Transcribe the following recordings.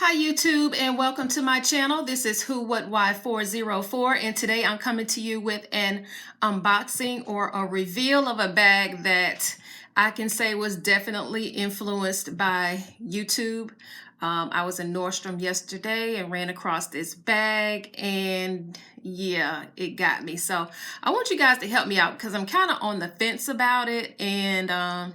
Hi YouTube and welcome to my channel. This is Who What Why 404 and today I'm coming to you with an unboxing or a reveal of a bag that I can say was definitely influenced by YouTube. I was in Nordstrom yesterday and ran across this bag and yeah, it got me. So I want you guys to help me out because I'm kind of on the fence about it, and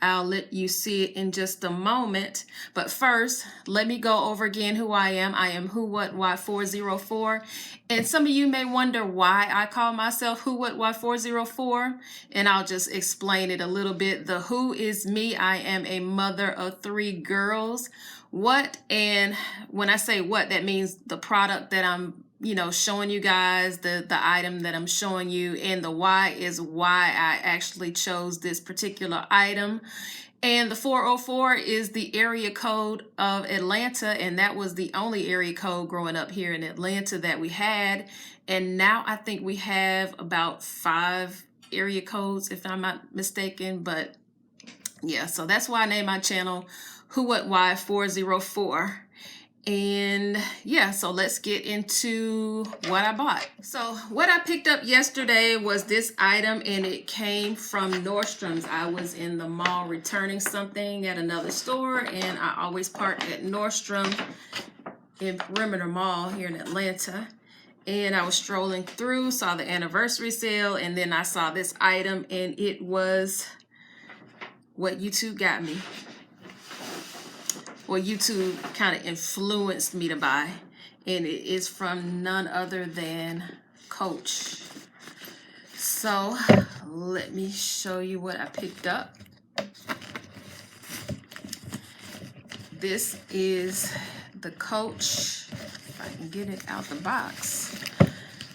I'll let you see it in just a moment. But first, let me go over again who I am. I am Who What Why 404. And some of you may wonder why I call myself Who What Why 404. And I'll just explain it a little bit. The who is me. I am a mother of 3 girls. What, and when I say what, that means the product that I'm showing you guys, the item that I'm showing you, and the why is why I actually chose this particular item. And the 404 is the area code of Atlanta, and that was the only area code growing up here in Atlanta that we had. And now I think we have about 5 area codes, if I'm not mistaken. But yeah, so that's why I named my channel Who What Why 404. And yeah, so let's get into what I bought. So what I picked up yesterday was this item, and it came from Nordstrom's. I was in the mall returning something at another store, and I always park at Nordstrom in Perimeter Mall here in Atlanta. And I was strolling through, saw the anniversary sale, and then I saw this item, and it was what YouTube got me. Well, YouTube kind of influenced me to buy, and it is from none other than Coach. So let me show you what I picked up. This is the Coach, if I can get it out the box.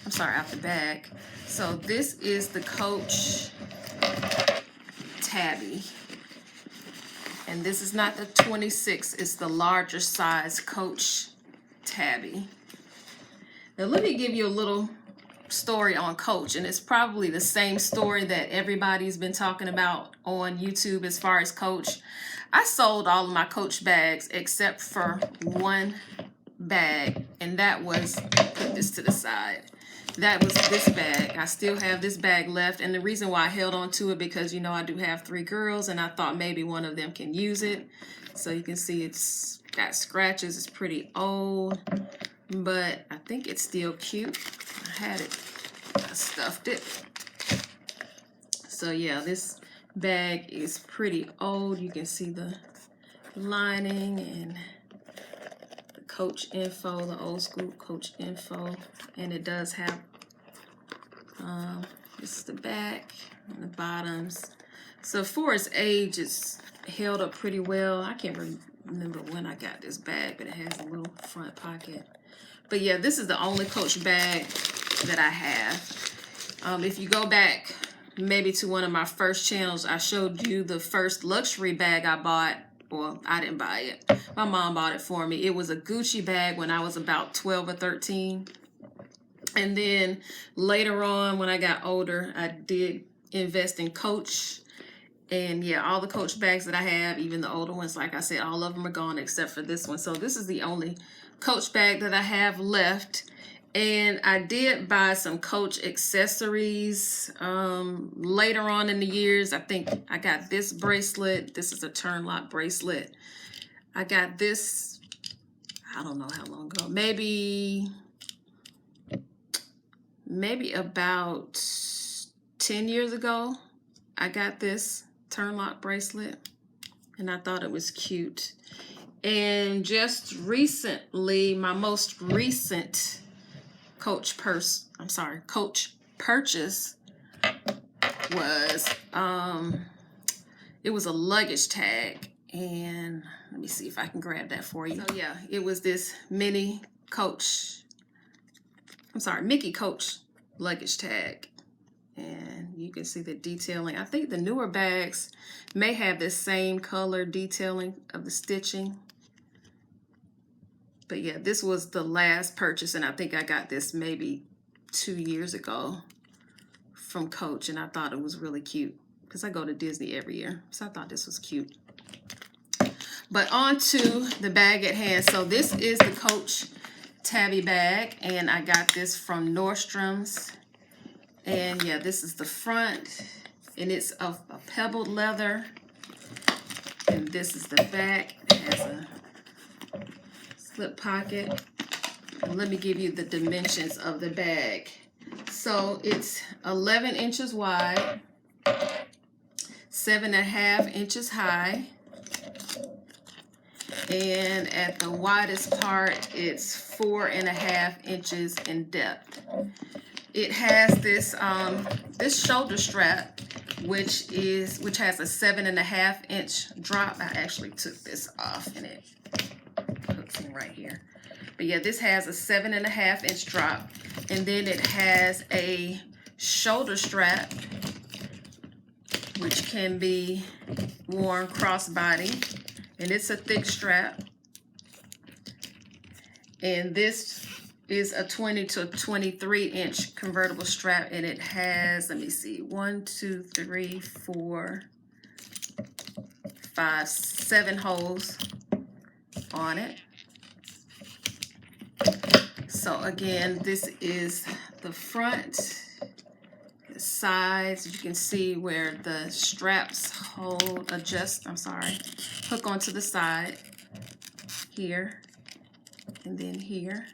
I'm sorry, out the bag. So this is the Coach Tabby. And this is not the 26, it's the larger size Coach Tabby. Now let me give you a little story on Coach, and it's probably the same story that everybody's been talking about on YouTube as far as Coach. I sold all of my Coach bags except for one bag, and that was, put this to the side. That was this bag. I still have this bag left, and the reason why I held on to it because I do have 3 girls, and I thought maybe one of them can use it. So you can see it's got scratches. It's pretty old, but I think it's still cute. I had it. I stuffed it. So yeah, this bag is pretty old. You can see the lining and the Coach info, the old school Coach info, and it does have this is the back and the bottoms. So for its age, it's held up pretty well. I can't remember when I got this bag, but it has a little front pocket. But yeah, this is the only Coach bag that I have. If you go back maybe to one of my first channels, I showed you the first luxury bag I bought. Well, I didn't buy it. My mom bought it for me. It was a Gucci bag when I was about 12 or 13. And then later on, when I got older, I did invest in Coach. And yeah, all the Coach bags that I have, even the older ones, like I said, all of them are gone except for this one. So this is the only Coach bag that I have left. And I did buy some Coach accessories later on in the years. I think I got this bracelet. This is a turn lock bracelet. I got this, I don't know how long ago, maybe about 10 years ago. I got this turn lock bracelet, and I thought it was cute. And just recently, my most recent Coach purchase was it was a luggage tag, and let me see if I can grab that for you. So yeah, it was this Mickey Coach luggage tag, and you can see the detailing. I think the newer bags may have the same color detailing of the stitching. But yeah, this was the last purchase, and I think I got this maybe 2 years ago from Coach, and I thought it was really cute because I go to Disney every year, so I thought this was cute. But on to the bag at hand. So this is the Coach Tabby bag, and I got this from Nordstrom's. And yeah, this is the front, and it's a pebbled leather. And this is the back. It has a slip pocket. And let me give you the dimensions of the bag. So it's 11 inches wide, 7.5 inches high, and at the widest part, it's 4.5 inches in depth. It has this this shoulder strap, which has a 7.5 inch drop. I actually took this off, and it hooks in right here. But yeah, this has a 7.5 inch drop, and then it has a shoulder strap, which can be worn crossbody, and it's a thick strap. And this is a 20 to 23 inch convertible strap, and it has, let me see, 1, 2, 3, 4, 5, 7 holes on it. So again, this is the front, the sides. You can see where the straps hook onto the side here and then here.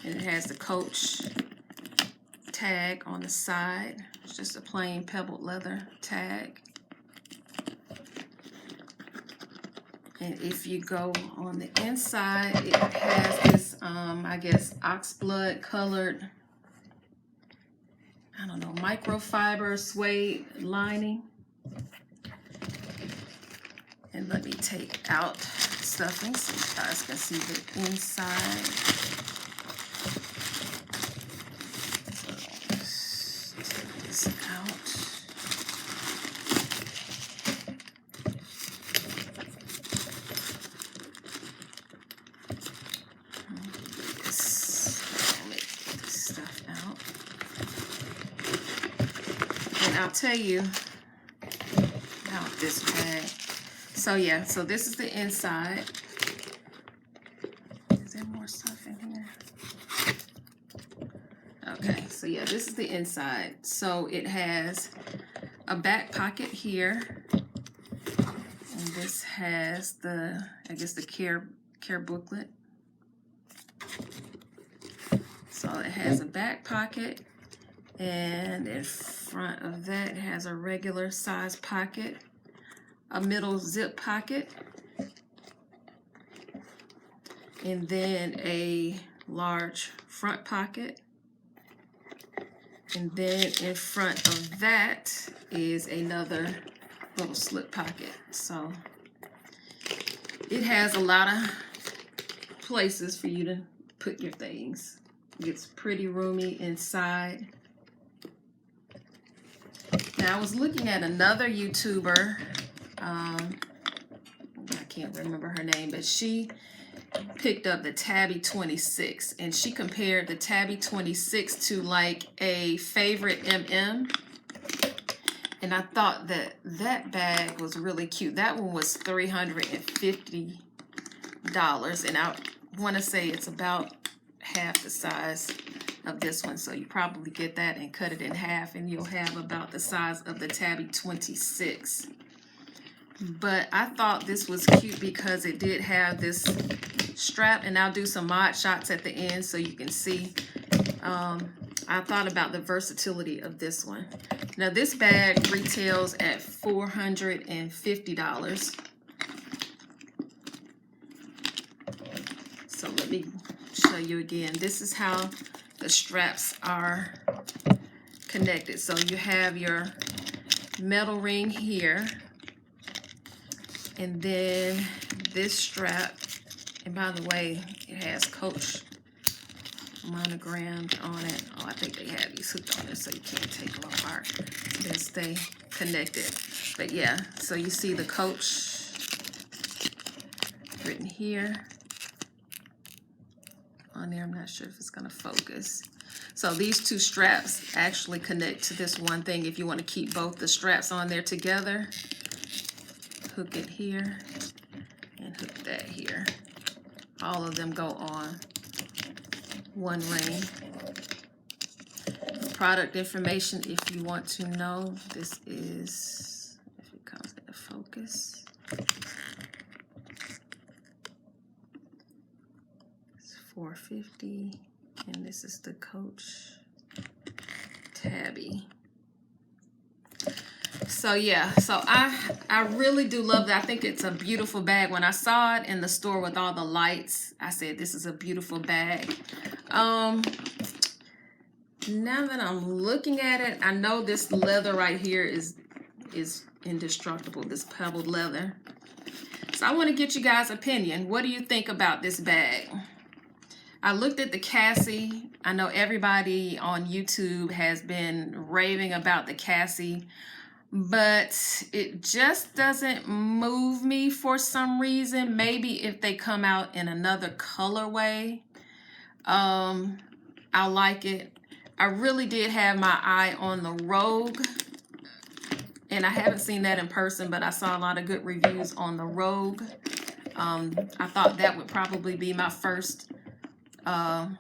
And it has the Coach tag on the side. It's just a plain pebbled leather tag. And if you go on the inside, it has this, I guess, oxblood colored, I don't know, microfiber suede lining. And let me take out the stuffing so you guys can see the inside. So let's take this out. And I'll tell you about this bag. So yeah, so this is the inside. Is there more stuff in here? Okay, so yeah, this is the inside. So it has a back pocket here. And this has the, I guess, the care booklet. So it has a back pocket. And in front of that, it has a regular size pocket, a middle zip pocket, and then a large front pocket. And then in front of that is another little slip pocket. So it has a lot of places for you to put your things. It's pretty roomy inside. Now, I was looking at another YouTuber, I can't remember her name, but she picked up the Tabby 26, and she compared the Tabby 26 to like a favorite MM, and I thought that that bag was really cute. That one was $350, and I want to say it's about half the size of this one, so you probably get that and cut it in half, and you'll have about the size of the Tabby 26. But I thought this was cute because it did have this strap, and I'll do some mod shots at the end so you can see. I thought about the versatility of this one. Now this bag retails at $450. So let me show you again. This is how the straps are connected. So you have your metal ring here, and then this strap, and by the way, it has Coach monogrammed on it. Oh, I think they have these hooked on it so you can't take them apart. They stay connected. But yeah, so you see the Coach written here on there. I'm not sure if it's going to focus. So these two straps actually connect to this one thing. If you want to keep both the straps on there together, hook it here, that here. All of them go on one ring. Product information, if you want to know, this is, if it comes into focus, it's $4.50, and this is the Coach Tabby. So yeah, so I really do love that. I think it's a beautiful bag. When I saw it in the store with all the lights, I said this is a beautiful bag. Now that I'm looking at it, I know this leather right here is indestructible, this pebbled leather. So I want to get you guys' opinion. What do you think about this bag? I looked at the Cassie. I know everybody on YouTube has been raving about the Cassie, but it just doesn't move me for some reason. Maybe if they come out in another colorway, I like it. I really did have my eye on the Rogue, and I haven't seen that in person, but I saw a lot of good reviews on the Rogue. I thought that would probably be my first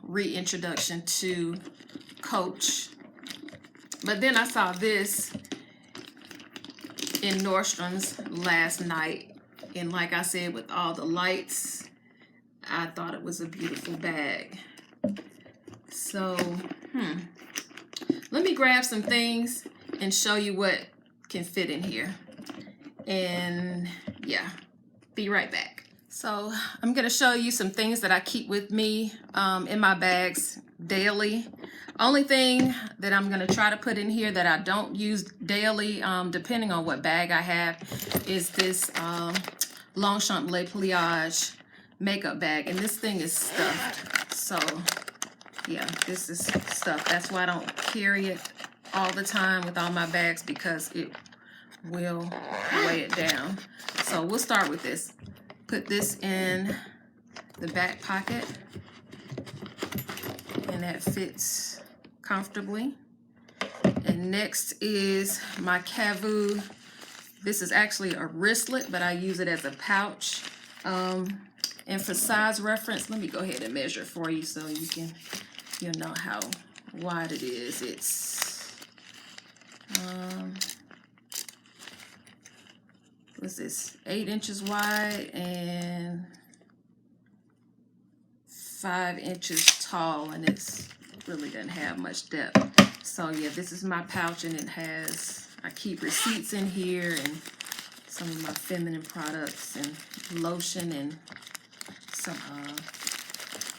reintroduction to Coach. But then I saw this in Nordstrom's last night, and like I said, with all the lights, I thought it was a beautiful bag. So, let me grab some things and show you what can fit in here. And yeah, be right back. So I'm gonna show you some things that I keep with me in my bags daily. Only thing that I'm gonna try to put in here that I don't use daily, depending on what bag I have, is this Longchamp Le Pliage makeup bag. And this thing is stuffed, so yeah, this is stuff. That's why I don't carry it all the time with all my bags, because it will weigh it down. So we'll start with this. Put this in the back pocket, and that fits comfortably. And next is my Cavu. This is actually a wristlet, but I use it as a pouch. And for size reference, let me go ahead and measure for you so you'll know how wide it is. It's what's this, 8 inches wide and 5 inches tall, and it's really doesn't have much depth. So yeah, this is my pouch, and it has, I keep receipts in here and some of my feminine products and lotion and some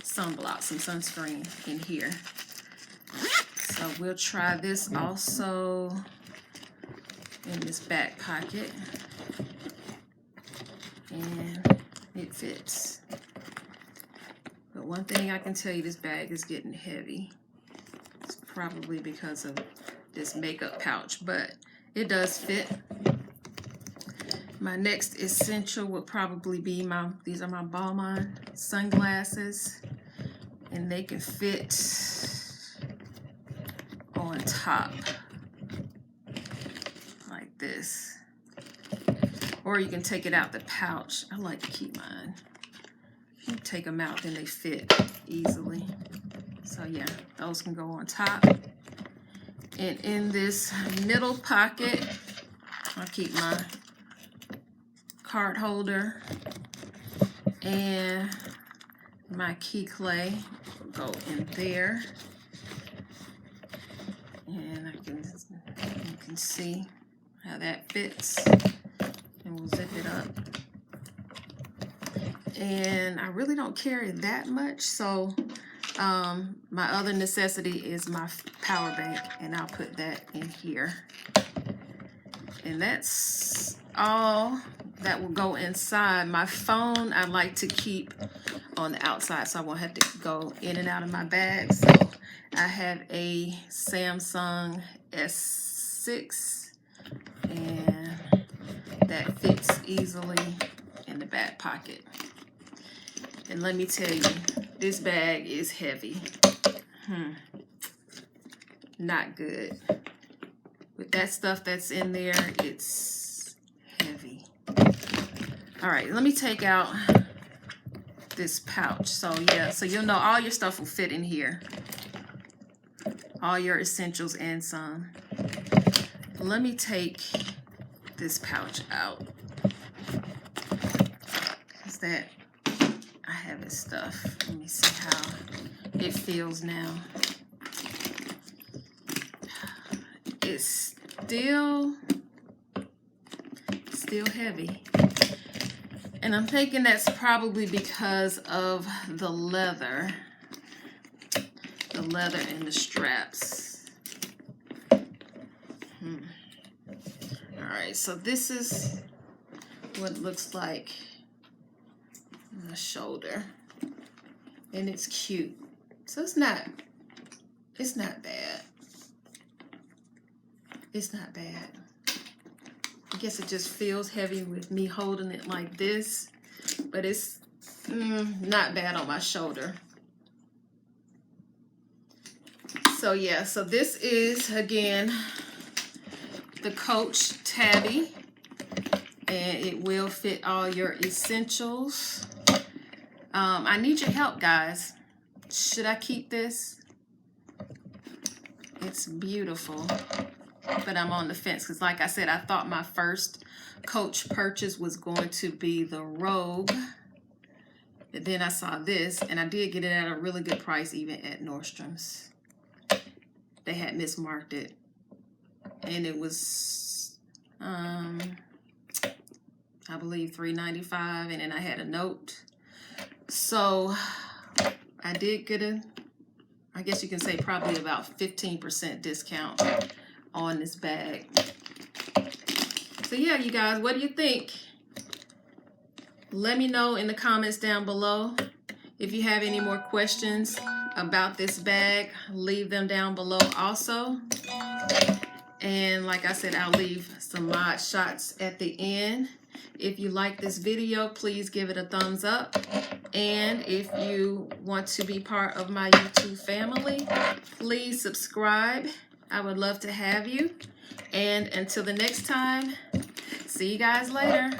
sunblock, some sunscreen in here. So we'll try this also in this back pocket, and it fits. But one thing I can tell you, this bag is getting heavy. It's probably because of this makeup pouch, but it does fit. My next essential would probably be these are my Balmain sunglasses, and they can fit on top like this, or you can take it out the pouch. I like to keep mine. You take them out, then they fit easily. So yeah, those can go on top. And in this middle pocket, I'll keep my card holder and my key clay will go in there. And you can see how that fits, and we'll zip it up. And I really don't carry that much, so my other necessity is my power bank, and I'll put that in here. And that's all that will go inside. My phone I like to keep on the outside, so I won't have to go in and out of my bag. So I have a Samsung S6, and that fits easily in the back pocket. And let me tell you, this bag is heavy. Not good. With that stuff that's in there, it's heavy. All right, let me take out this pouch. So yeah, so you'll know all your stuff will fit in here. All your essentials and some. Let me take this pouch out. Is that I have it stuffed. Let me see how it feels now. It's still heavy. And I'm thinking that's probably because of the leather. The leather and the straps. Alright, so this is what it looks like on the shoulder. And it's cute. So it's not bad. It's not bad. I guess it just feels heavy with me holding it like this, but it's not bad on my shoulder. So yeah, so this is, again, the Coach Tabby, and it will fit all your essentials. I need your help, guys. Should I keep this? It's beautiful, but I'm on the fence because, like I said, I thought my first Coach purchase was going to be the Rogue. But then I saw this, and I did get it at a really good price, even at Nordstrom's. They had mismarked it, and it was, I believe, $3.95, and then I had a note. So I did get a, I guess you can say probably about 15% discount on this bag. So yeah, you guys, what do you think? Let me know in the comments down below. If you have any more questions about this bag, leave them down below also. And like I said, I'll leave some mod shots at the end. If you like this video, please give it a thumbs up. And if you want to be part of my YouTube family, please subscribe. I would love to have you. And until the next time, see you guys later.